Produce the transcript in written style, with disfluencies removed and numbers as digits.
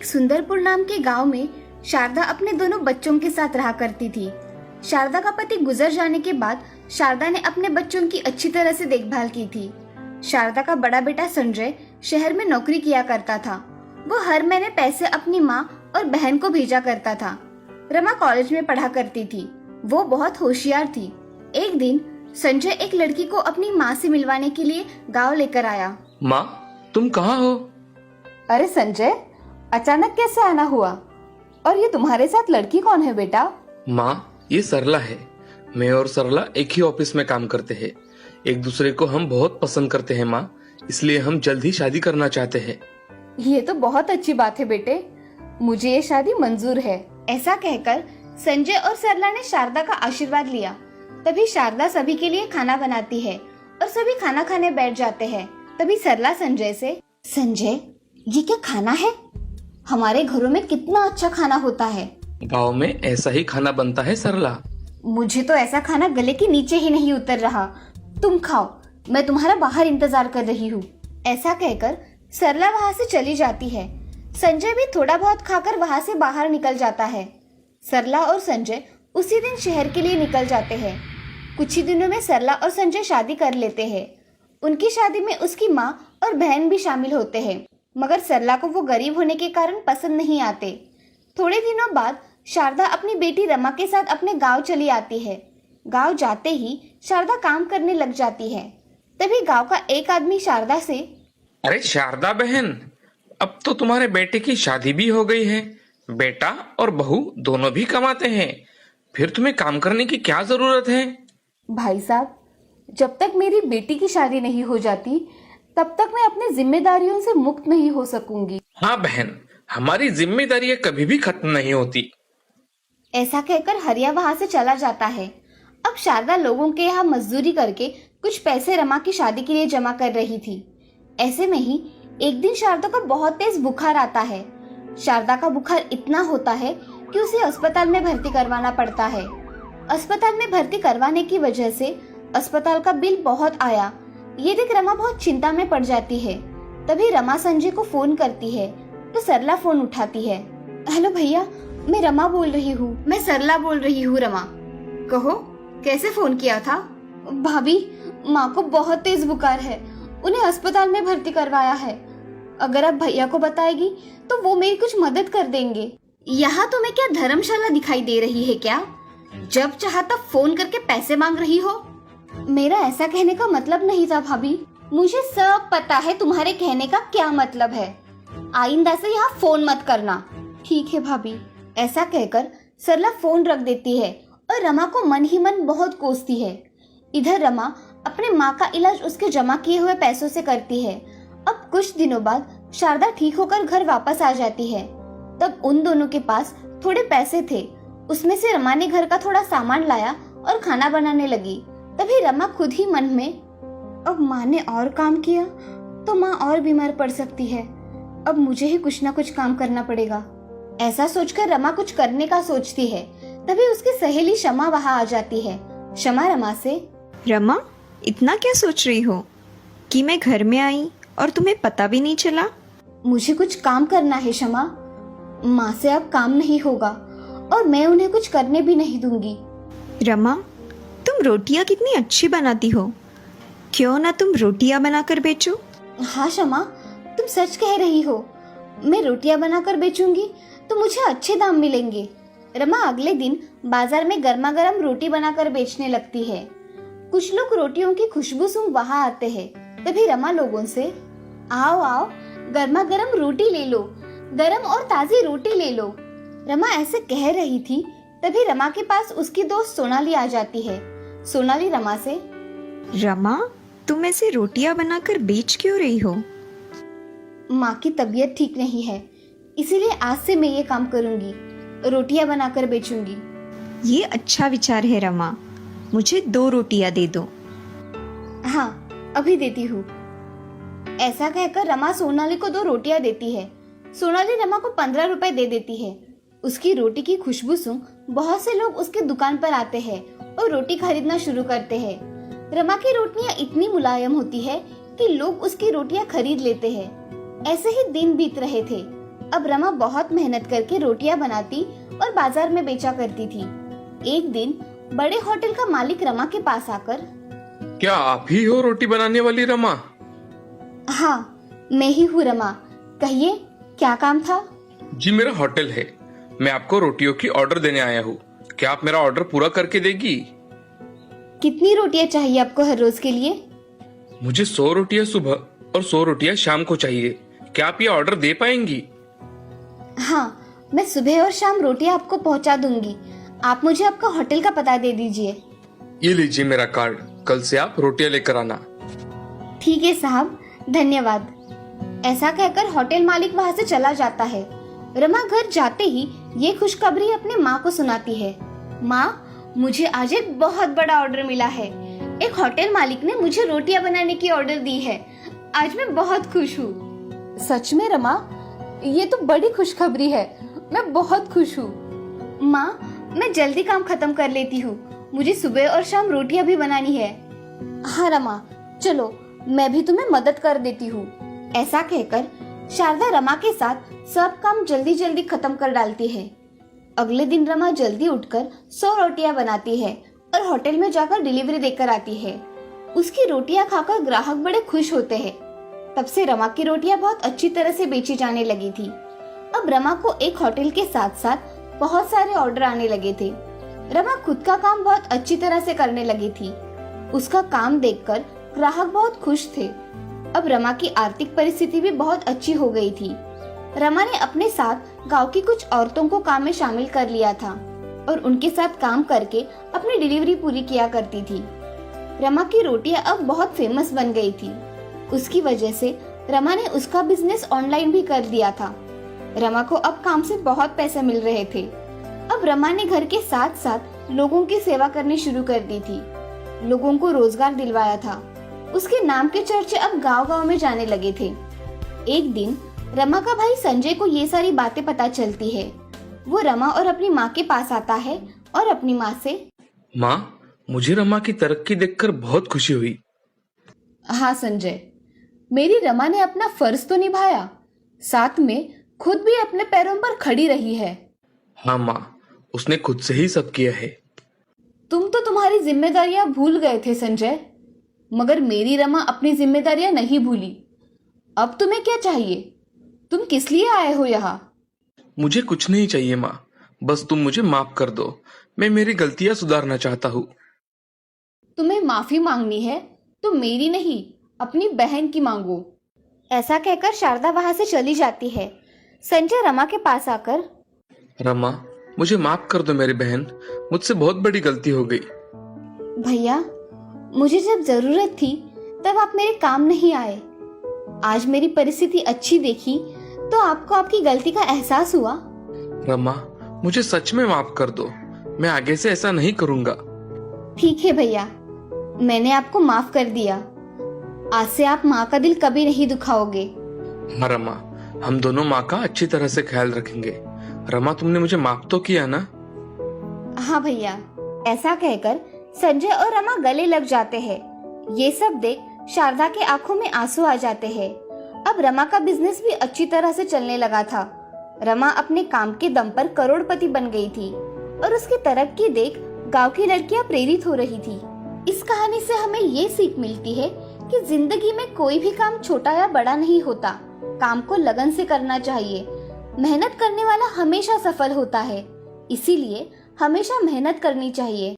सुंदरपुर नाम के गांव में शारदा अपने दोनों बच्चों के साथ रहा करती थी। शारदा का पति गुजर जाने के बाद शारदा ने अपने बच्चों की अच्छी तरह से देखभाल की थी। शारदा का बड़ा बेटा संजय शहर में नौकरी किया करता था। वो हर महीने पैसे अपनी माँ और बहन को भेजा करता था। रमा कॉलेज में पढ़ा करती थी। वो बहुत होशियार थी। एक दिन संजय एक लड़की को अपनी माँ से मिलवाने के लिए गांव लेकर आया। माँ, तुम कहाँ हो? अरे संजय, अचानक कैसे आना हुआ? और ये तुम्हारे साथ लड़की कौन है बेटा? माँ, ये सरला है। मैं और सरला एक ही ऑफिस में काम करते हैं। एक दूसरे को हम बहुत पसंद करते हैं माँ, इसलिए हम जल्द ही शादी करना चाहते हैं। ये तो बहुत अच्छी बात है बेटे, मुझे ये शादी मंजूर है। ऐसा कहकर संजय और सरला ने शारदा का आशीर्वाद लिया। तभी शारदा सभी के लिए खाना बनाती है और सभी खाना खाने बैठ जाते हैं। तभी सरला संजय से, संजय, ये क्या खाना है? हमारे घरों में कितना अच्छा खाना होता है। गांव में ऐसा ही खाना बनता है सरला। मुझे तो ऐसा खाना गले के नीचे ही नहीं उतर रहा। तुम खाओ, मैं तुम्हारा बाहर इंतजार कर रही हूँ। ऐसा कहकर सरला वहाँ से चली जाती है। संजय भी थोड़ा बहुत खाकर वहाँ से बाहर निकल जाता है। सरला और संजय उसी दिन शहर के लिए निकल जाते हैं। कुछ ही दिनों में सरला और संजय शादी कर लेते हैं। उनकी शादी में उसकी माँ और बहन भी शामिल होते हैं, मगर सरला को वो गरीब होने के कारण पसंद नहीं आते। थोड़े दिनों बाद शारदा अपनी बेटी रमा के साथ अपने गांव चली आती है। गांव जाते ही शारदा काम करने लग जाती है। तभी गांव का एक आदमी शारदा से, अरे शारदा बहन, अब तो तुम्हारे बेटे की शादी भी हो गई है। बेटा और बहू दोनों भी कमाते हैं, फिर तुम्हें काम करने की क्या जरूरत है? भाई साहब, जब तक मेरी बेटी की शादी नहीं हो जाती तब तक मैं अपनी जिम्मेदारियों से मुक्त नहीं हो सकूंगी। हाँ बहन, हमारी जिम्मेदारियां कभी भी खत्म नहीं होती। ऐसा कहकर हरिया वहां से चला जाता है। अब शारदा लोगों के यहाँ मजदूरी करके कुछ पैसे रमा की शादी के लिए जमा कर रही थी। ऐसे में ही एक दिन शारदा को बहुत तेज बुखार आता है। शारदा का बुखार इतना होता है कि उसे अस्पताल में भर्ती करवाना पड़ता है। अस्पताल में भर्ती करवाने की वजह से अस्पताल का बिल बहुत आया। ये देख रमा बहुत चिंता में पड़ जाती है। तभी रमा संजय को फोन करती है तो सरला फोन उठाती है। हेलो भैया, मैं रमा बोल रही हूँ। मैं सरला बोल रही हूँ रमा। कहो, कैसे फोन किया था? भाभी, माँ को बहुत तेज बुखार है, उन्हें अस्पताल में भर्ती करवाया है। अगर आप भैया को बताएगी तो वो मेरी कुछ मदद कर देंगे। यहाँ तुम्हें क्या धर्मशाला दिखाई दे रही है क्या? जब चाहा तब फोन करके पैसे मांग रही हो। मेरा ऐसा कहने का मतलब नहीं था भाभी, मुझे सब पता है तुम्हारे कहने का क्या मतलब है। आइंदा से यहाँ फोन मत करना। ठीक है भाभी। ऐसा कहकर सरला फोन रख देती है और रमा को मन ही मन बहुत कोसती है। इधर रमा अपने माँ का इलाज उसके जमा किए हुए पैसों से करती है। अब कुछ दिनों बाद शारदा ठीक होकर घर वापस आ जाती है। तब उन दोनों के पास थोड़े पैसे थे। उसमें से रमा ने घर का थोड़ा सामान लाया और खाना बनाने लगी। तभी रमा खुद ही मन में, अब माँ ने और काम किया तो माँ और बीमार पड़ सकती है। अब मुझे ही कुछ ना कुछ काम करना पड़ेगा। ऐसा सोचकर रमा कुछ करने का सोचती है। तभी उसकी सहेली शमा वहाँ आ जाती है। शमा रमा से, रमा, इतना क्या सोच रही हो कि मैं घर में आई और तुम्हें पता भी नहीं चला? मुझे कुछ काम करना है शमा। माँ से अब काम नहीं होगा और मैं उन्हें कुछ करने भी नहीं दूंगी। रमा, तुम रोटियां कितनी अच्छी बनाती हो, क्यों ना तुम रोटियां बनाकर बेचो? हाँ शमा, तुम सच कह रही हो। मैं रोटियां बनाकर बेचूंगी तो मुझे अच्छे दाम मिलेंगे। रमा अगले दिन बाजार में गर्मा गर्म रोटी बनाकर बेचने लगती है। कुछ लोग रोटियों की खुशबू सूंघ वहाँ आते हैं। तभी रमा लोगों से, आओ आओ, गर्मा गर्म रोटी ले लो, गरम और ताजी रोटी ले लो। रमा ऐसे कह रही थी। तभी रमा के पास उसकी दोस्त सोनाली आ जाती है। सोनाली रमा से, रमा, तुम ऐसे रोटियां बनाकर बेच क्यों रही हो? माँ की तबीयत ठीक नहीं है, इसीलिए आज से मैं ये काम करूंगी, रोटियां बनाकर बेचूंगी। ये अच्छा विचार है रमा, मुझे 2 रोटियां दे दो। हाँ, अभी देती हूँ। ऐसा कहकर रमा सोनाली को 2 रोटियां देती है। सोनाली रमा को 15 रुपए दे देती है। उसकी रोटी की खुशबू सूंघ बहुत से लोग उसके दुकान पर आते हैं और रोटी खरीदना शुरू करते हैं। रमा की रोटियां इतनी मुलायम होती है कि लोग उसकी रोटियां खरीद लेते हैं। ऐसे ही दिन बीत रहे थे। अब रमा बहुत मेहनत करके रोटियां बनाती और बाजार में बेचा करती थी। एक दिन बड़े होटल का मालिक रमा के पास आकर, क्या आप ही हो रोटी बनाने वाली रमा? हाँ, मैं ही हूँ रमा, कहिए क्या काम था? जी मेरा होटल है, मैं आपको रोटियों की ऑर्डर देने आया हूँ। क्या आप मेरा ऑर्डर पूरा करके देगी? कितनी रोटियां चाहिए आपको हर रोज के लिए? मुझे 100 रोटियां सुबह और 100 रोटियां शाम को चाहिए। क्या आप ये ऑर्डर दे पाएंगी? हाँ, मैं सुबह और शाम रोटियां आपको पहुंचा दूंगी। आप मुझे आपका होटल का पता दे दीजिए। ये लीजिए मेरा कार्ड, कल से आप रोटियां लेकर आना। ठीक है साहब, धन्यवाद। ऐसा कहकर होटल मालिक वहाँ से चला जाता है। रमा घर जाते ही ये खुशखबरी अपने माँ को सुनाती है। माँ, मुझे आज एक बहुत बड़ा ऑर्डर मिला है। एक होटल मालिक ने मुझे रोटियां बनाने की ऑर्डर दी है। आज मैं बहुत खुश हूँ। सच में रमा, ये तो बड़ी खुशखबरी है। मैं बहुत खुश हूँ। माँ, मैं जल्दी काम खत्म कर लेती हूँ। मुझे सुबह और शाम रोटियां भी बनानी है। हाँ रमा, चलो मैं भी तुम्हें मदद कर देती हूँ। ऐसा कहकर शारदा रमा के साथ सब काम जल्दी जल्दी खत्म कर डालती है। अगले दिन रमा जल्दी उठकर 100 रोटियां बनाती है और होटल में जाकर डिलीवरी देकर आती है। उसकी रोटियां खाकर ग्राहक बड़े खुश होते हैं। तब से रमा की रोटियां बहुत अच्छी तरह से बेची जाने लगी थी। अब रमा को एक होटल के साथ साथ बहुत सारे ऑर्डर आने लगे थे। रमा खुद का काम बहुत अच्छी तरह से करने लगी थी। उसका काम देखकर ग्राहक बहुत खुश थे। अब रमा की आर्थिक परिस्थिति भी बहुत अच्छी हो गई थी। रमा ने अपने साथ गांव की कुछ औरतों को काम में शामिल कर लिया था और उनके साथ काम करके अपनी डिलीवरी पूरी किया करती थी। रमा की रोटियां अब बहुत फेमस बन गई थी। उसकी वजह से रमा ने उसका बिजनेस ऑनलाइन भी कर दिया था। रमा को अब काम से बहुत पैसे मिल रहे थे। अब रमा ने घर के साथ साथ लोगों की सेवा करनी शुरू कर दी थी। लोगों को रोजगार दिलवाया था। उसके नाम के चर्चे अब गांव-गांव में जाने लगे थे। एक दिन रमा का भाई संजय को ये सारी बातें पता चलती है। वो रमा और अपनी माँ के पास आता है और अपनी माँ से, माँ, मुझे रमा की तरक्की देखकर बहुत खुशी हुई। हाँ संजय, मेरी रमा ने अपना फर्ज तो निभाया, साथ में खुद भी अपने पैरों पर खड़ी रही है। हाँ माँ, उसने खुद से ही सब किया है। तुम तो तुम्हारी जिम्मेदारियां भूल गए थे संजय, मगर मेरी रमा अपनी जिम्मेदारियां नहीं भूली। अब तुम्हें क्या चाहिए? तुम किस लिए आए हो यहाँ? मुझे कुछ नहीं चाहिए माँ, बस तुम मुझे माफ कर दो। मैं मेरी गलतियाँ सुधारना चाहता हूँ। तुम्हें माफी मांगनी है तो मेरी नहीं, अपनी बहन की मांगो। ऐसा कहकर शारदा वहां से चली जाती है। संजय रमा के पास आकर, रमा, मुझे माफ कर दो मेरी बहन, मुझसे बहुत बड़ी गलती हो गई। भैया, मुझे जब जरूरत थी तब आप मेरे काम नहीं आए। आज मेरी परिस्थिति अच्छी देखी तो आपको आपकी गलती का एहसास हुआ। रमा, मुझे सच में माफ कर दो। मैं आगे से ऐसा नहीं करूँगा। ठीक है भैया, मैंने आपको माफ कर दिया। आज से आप माँ का दिल कभी नहीं दुखाओगे। हाँ रमा, हम दोनों माँ का अच्छी तरह से ख्याल रखेंगे। रमा, तुमने मुझे माफ तो किया ना? हाँ भैया। ऐसा कहकर संजय और रमा गले लग जाते हैं। ये सब देख शारदा के आंखों में आंसू आ जाते हैं। अब रमा का बिजनेस भी अच्छी तरह से चलने लगा था। रमा अपने काम के दम पर करोड़पति बन गई थी और उसकी तरक्की देख गांव की लड़कियां प्रेरित हो रही थी। इस कहानी से हमें ये सीख मिलती है कि जिंदगी में कोई भी काम छोटा या बड़ा नहीं होता। काम को लगन से करना चाहिए। मेहनत करने वाला हमेशा सफल होता है, इसीलिए हमेशा मेहनत करनी चाहिए।